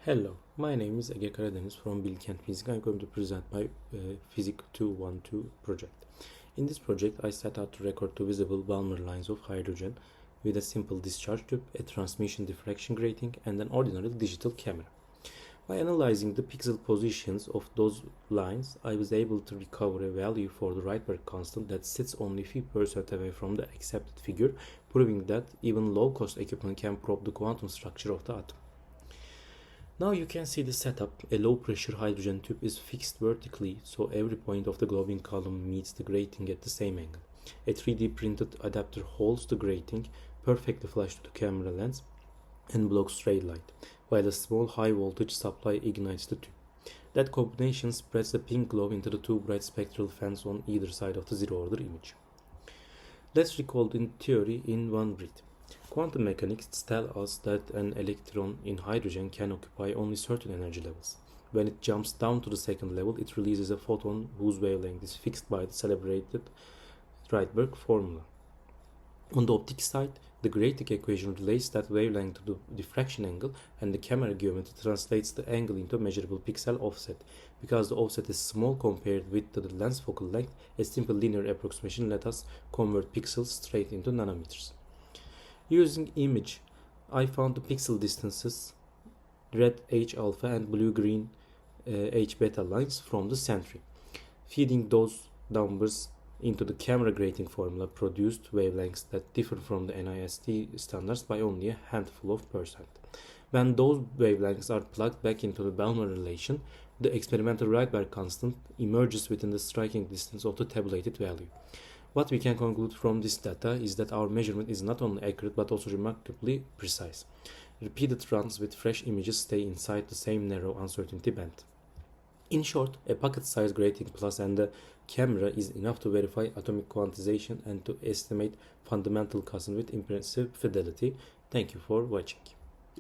Hello, my name is Karadeniz from Bilkent Physics. I'm going to present my Phys212 project. In this project, I set out to record two visible Balmer lines of hydrogen with a simple discharge tube, a transmission diffraction grating, and an ordinary digital camera. By analyzing the pixel positions of those lines, I was able to recover a value for the Rydberg constant that sits only few percent away from the accepted figure, proving that even low-cost equipment can probe the quantum structure of the atom. Now you can see the setup. A low pressure hydrogen tube is fixed vertically, so every point of the glowing column meets the grating at the same angle. A 3D printed adapter holds the grating perfectly flush to the camera lens and blocks straight light, while a small high voltage supply ignites the tube. That combination spreads the pink glow into the two bright spectral fans on either side of the zero order image. Let's recall the theory in one breath. Quantum mechanics tell us that an electron in hydrogen can occupy only certain energy levels. When it jumps down to the second level, it releases a photon whose wavelength is fixed by the celebrated Rydberg formula. On the optics side, the grating equation relates that wavelength to the diffraction angle, and the camera geometry translates the angle into a measurable pixel offset. Because the offset is small compared with the lens focal length, a simple linear approximation let us convert pixels straight into nanometers. Using image, I found the pixel distances, red H alpha and blue green H beta lines from the sentry. Feeding those numbers into the camera grating formula produced wavelengths that differ from the NIST standards by only a handful of percent. When those wavelengths are plugged back into the Balmer relation, the experimental Rydberg constant emerges within the striking distance of the tabulated value. What we can conclude from this data is that our measurement is not only accurate but also remarkably precise. Repeated runs with fresh images stay inside the same narrow uncertainty band. In short, a pocket-sized grating plus and a camera is enough to verify atomic quantization and to estimate fundamental constant with impressive fidelity. Thank you for watching.